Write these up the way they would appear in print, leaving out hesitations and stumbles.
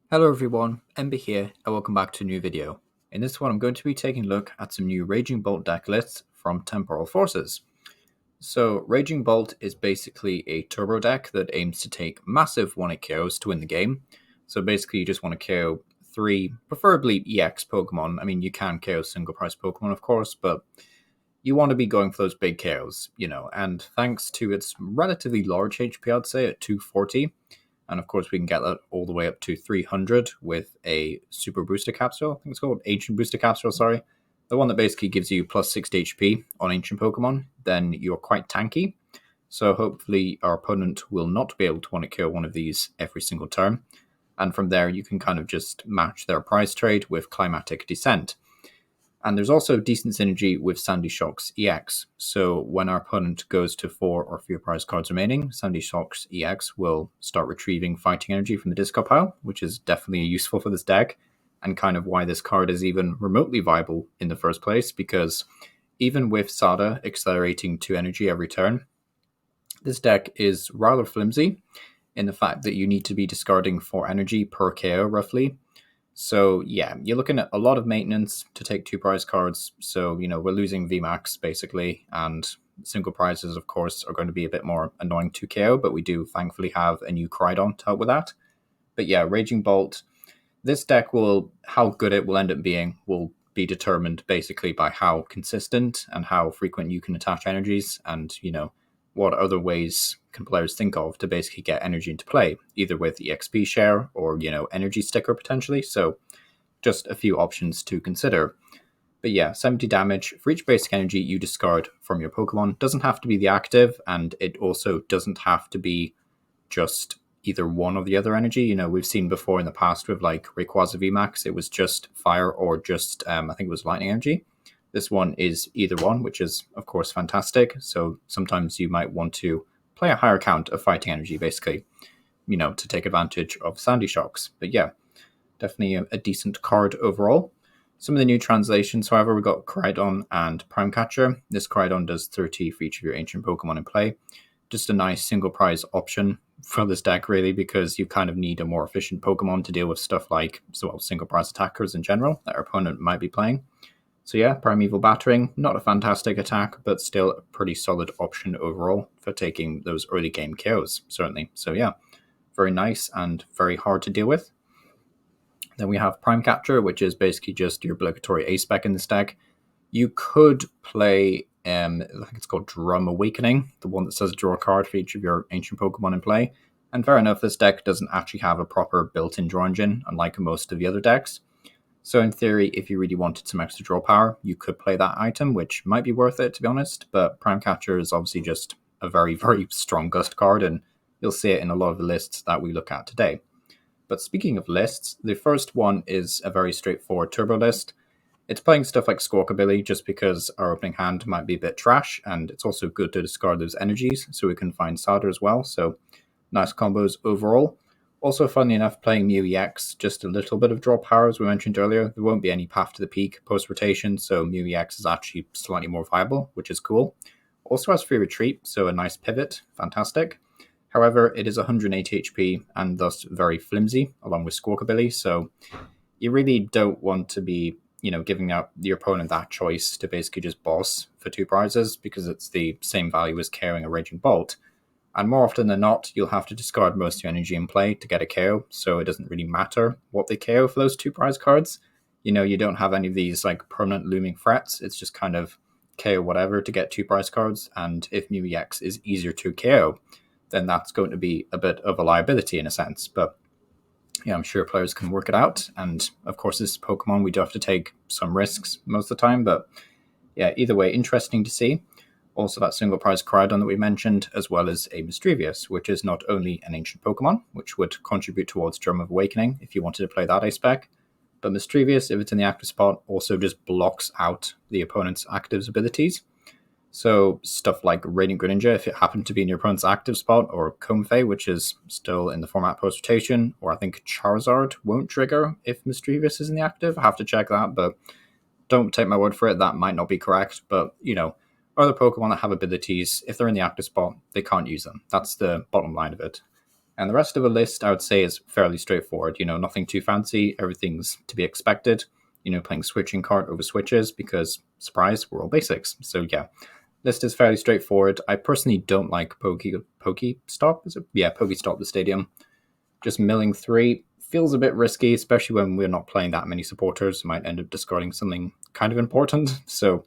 Hello everyone, Ember here, and welcome back to a new video. In this one, I'm going to be taking a look at some new Raging Bolt deck lists from Temporal Forces. So, Raging Bolt is basically a turbo deck that aims to take massive 1-hit KOs to win the game. So basically, you just want to KO 3, preferably EX Pokemon. I mean, you can KO single price Pokemon, of course, but you want to be going for those big KOs, and thanks to its relatively large HP, I'd say, at 240, and of course, we can get that all the way up to 300 with a Super Booster Capsule. I think it's called Ancient Booster Capsule, sorry. The one that basically gives you plus 60 HP on Ancient Pokemon. Then you're quite tanky. So hopefully our opponent will not be able to want to kill one of these every single turn. And from there, you can kind of just match their prize trade with Climatic Descent. And there's also decent synergy with Sandy Shock's EX. So when our opponent goes to 4 or fewer prize cards remaining, Sandy Shock's EX will start retrieving fighting energy from the discard pile, which is definitely useful for this deck, and kind of why this card is even remotely viable in the first place, because even with Sada accelerating 2 energy every turn, this deck is rather flimsy in the fact that you need to be discarding 4 energy per KO roughly. So yeah, you're looking at a lot of maintenance to take 2 prize cards. So, we're losing VMAX basically, and single prizes, of course, are going to be a bit more annoying to KO, but we do thankfully have a new Crydon to help with that. But yeah, Raging Bolt, this deck how good it will end up being will be determined basically by how consistent and how frequent you can attach energies, and, what other ways can players think of to basically get energy into play, either with EXP share or, energy sticker potentially. So just a few options to consider. But yeah, 70 damage for each basic energy you discard from your Pokemon. Doesn't have to be the active, and it also doesn't have to be just either one or the other energy. We've seen before in the past with like Rayquaza VMAX, it was just fire or just, I think it was lightning energy. This one is either one, which is, of course, fantastic. So sometimes you might want to play a higher count of fighting energy, basically, to take advantage of Sandy Shocks. But yeah, definitely a decent card overall. Some of the new translations, however, we got Crydon and Prime Catcher. This Crydon does 30 for each of your ancient Pokemon in play. Just a nice single prize option for this deck, really, because you kind of need a more efficient Pokemon to deal with stuff like single prize attackers in general that our opponent might be playing. So yeah, Primeval Battering, not a fantastic attack, but still a pretty solid option overall for taking those early game KOs, certainly. So yeah, very nice and very hard to deal with. Then we have Prime Capture, which is basically just your obligatory A-Spec in this deck. You could play, I think it's called Drum Awakening, the one that says draw a card for each of your ancient Pokemon in play. And fair enough, this deck doesn't actually have a proper built-in draw engine, unlike most of the other decks. So in theory, if you really wanted some extra draw power, you could play that item, which might be worth it, to be honest. But Prime Catcher is obviously just a very, very strong Gust card, and you'll see it in a lot of the lists that we look at today. But speaking of lists, the first one is a very straightforward turbo list. It's playing stuff like Squawkabilly just because our opening hand might be a bit trash, and it's also good to discard those energies so we can find Sada as well. So nice combos overall. Also, funnily enough, playing Mew EX, just a little bit of draw power, as we mentioned earlier. There won't be any path to the peak post-rotation, so Mew EX is actually slightly more viable, which is cool. Also has free retreat, so a nice pivot, fantastic. However, it is 180 HP and thus very flimsy, along with Squawkabilly, so you really don't want to be, giving out your opponent that choice to basically just boss for 2 prizes, because it's the same value as carrying a Raging Bolt. And more often than not, you'll have to discard most of your energy in play to get a KO, so it doesn't really matter what they KO for those 2 prize cards. You don't have any of these like permanent looming threats. It's just kind of KO whatever to get 2 prize cards, and if Mew EX is easier to KO, then that's going to be a bit of a liability in a sense. But yeah, I'm sure players can work it out. And of course, this Pokemon, we do have to take some risks most of the time. But yeah, either way, interesting to see. Also, that single prize Crydon that we mentioned, as well as a Mischievous, which is not only an ancient Pokemon, which would contribute towards Drum of Awakening if you wanted to play that A-Spec, but Mischievous, if it's in the active spot, also just blocks out the opponent's active abilities. So stuff like Radiant Greninja, if it happened to be in your opponent's active spot, or Comfey, which is still in the format post-rotation, or I think Charizard won't trigger if Mischievous is in the active. I have to check that, but don't take my word for it. That might not be correct, but, other Pokemon that have abilities, if they're in the active spot, they can't use them. That's the bottom line of it. And the rest of the list, I would say, is fairly straightforward. Nothing too fancy. Everything's to be expected. Playing switching card over switches because, surprise, we're all basics. So yeah, list is fairly straightforward. I personally don't like Pokestop. Is it? Yeah, Pokestop the stadium. Just milling 3 feels a bit risky, especially when we're not playing that many supporters. We might end up discarding something kind of important. So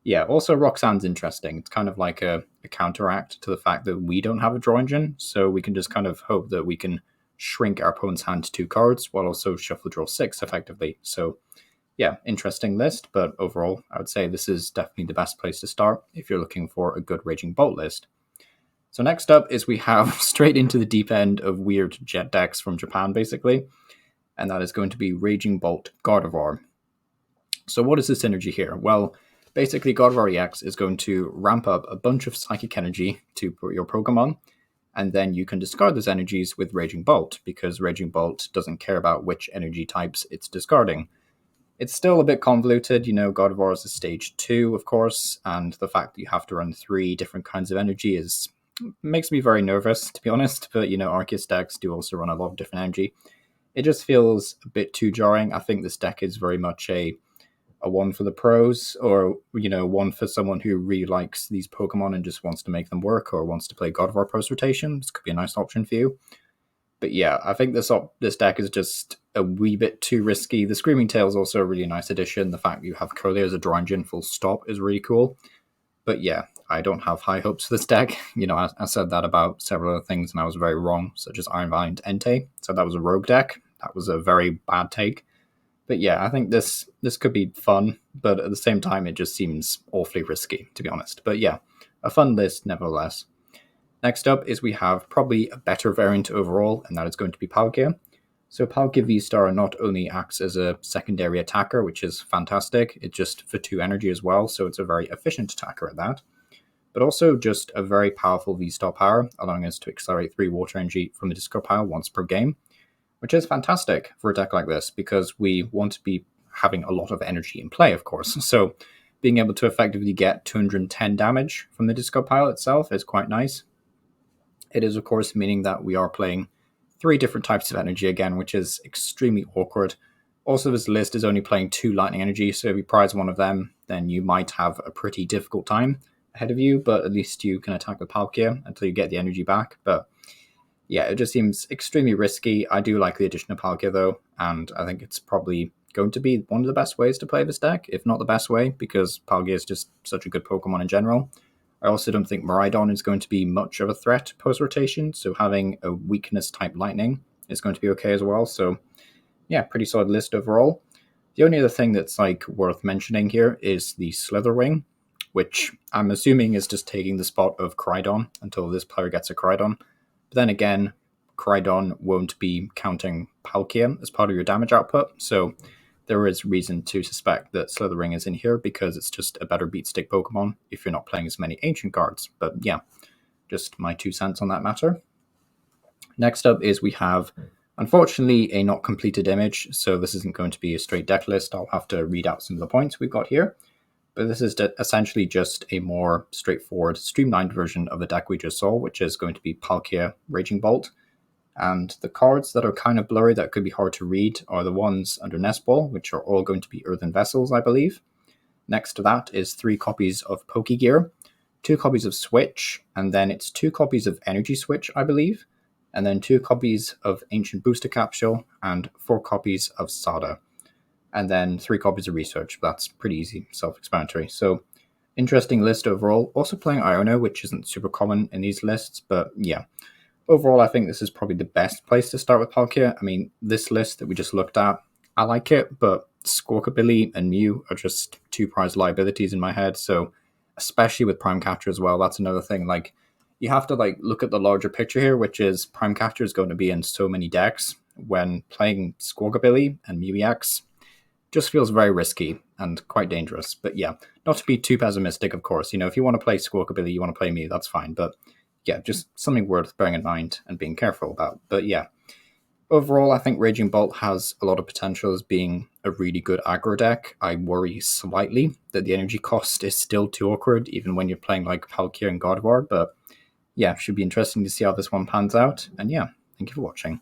yeah, also Roxanne's interesting. It's kind of like a counteract to the fact that we don't have a draw engine, so we can just kind of hope that we can shrink our opponent's hand to 2 cards while also shuffle draw 6 effectively. So yeah, interesting list, but overall, I would say this is definitely the best place to start if you're looking for a good Raging Bolt list. So next up is we have straight into the deep end of weird jet decks from Japan, basically, and that is going to be Raging Bolt Gardevoir. So what is the synergy here? Well, basically Gardevoir EX is going to ramp up a bunch of psychic energy to your Pokemon, and then you can discard those energies with Raging Bolt, because Raging Bolt doesn't care about which energy types it's discarding. It's still a bit convoluted, Gardevoir is a stage 2, of course, and the fact that you have to run 3 different kinds of energy makes me very nervous, to be honest, but Arceus decks do also run a lot of different energy. It just feels a bit too jarring. I think this deck is very much a one for the pros, or one for someone who really likes these Pokemon and just wants to make them work, or wants to play Gardevoir post rotation. This could be a nice option for you. But yeah, I think this deck is just a wee bit too risky. The Screaming Tail is also a really nice addition. The fact that you have Curly as a draw engine full stop is really cool. But yeah, I don't have high hopes for this deck. I said that about several other things and I was very wrong, such as Iron Valiant Entei. So that was a rogue deck. That was a very bad take. But yeah, I think this could be fun, but at the same time, it just seems awfully risky, to be honest. But yeah, a fun list nevertheless. Next up is we have probably a better variant overall, and that is going to be Palkia. So Palkia V-Star not only acts as a secondary attacker, which is fantastic, it's just for 2 energy as well, so it's a very efficient attacker at that, but also just a very powerful V-Star power, allowing us to accelerate 3 water energy from the discard pile once per game, which is fantastic for a deck like this, because we want to be having a lot of energy in play, of course. So being able to effectively get 210 damage from the discard pile itself is quite nice. It is, of course, meaning that we are playing 3 different types of energy again, which is extremely awkward. Also, this list is only playing 2 lightning energy, so if you prize one of them, then you might have a pretty difficult time ahead of you, but at least you can attack with Palkia until you get the energy back. But yeah, it just seems extremely risky. I do like the addition of Palkia, though, and I think it's probably going to be one of the best ways to play this deck, if not the best way, because Palkia is just such a good Pokemon in general. I also don't think Miraidon is going to be much of a threat post-rotation, so having a weakness-type lightning is going to be okay as well. So yeah, pretty solid list overall. The only other thing that's worth mentioning here is the Slitherwing, which I'm assuming is just taking the spot of Koraidon until this player gets a Koraidon. But then again, Koraidon won't be counting Palkia as part of your damage output, so there is reason to suspect that Slitherwing is in here because it's just a better beat stick Pokemon if you're not playing as many ancient cards. But yeah, just my 2 cents on that matter. Next up is we have, unfortunately, a not completed image, so this isn't going to be a straight deck list. I'll have to read out some of the points we've got here. But this is essentially just a more straightforward, streamlined version of the deck we just saw, which is going to be Palkia Raging Bolt. And the cards that are kind of blurry that could be hard to read are the ones under Nest Ball, which are all going to be Earthen Vessels, I believe. Next to that is 3 copies of Pokegear, 2 copies of Switch, and then it's 2 copies of Energy Switch, I believe, and then 2 copies of Ancient Booster Capsule, and 4 copies of Sada, and then 3 copies of Research. That's pretty easy, self-explanatory. So, interesting list overall. Also playing Iono, which isn't super common in these lists, but yeah. Overall, I think this is probably the best place to start with Palkia. I mean, this list that we just looked at, I like it, but Squawkabilly and Mew are just 2 prize liabilities in my head, so especially with Prime Catcher as well, that's another thing. You have to look at the larger picture here, which is Prime Catcher is going to be in so many decks. When playing Squawkabilly and Mew EX, just feels very risky and quite dangerous. But yeah, not to be too pessimistic, of course. If you want to play Squawkabilly, you want to play Mew, that's fine, but yeah, just something worth bearing in mind and being careful about. But yeah, overall, I think Raging Bolt has a lot of potential as being a really good aggro deck. I worry slightly that the energy cost is still too awkward, even when you're playing Palkia and Gardevoir. But yeah, should be interesting to see how this one pans out. And yeah, Thank you for watching.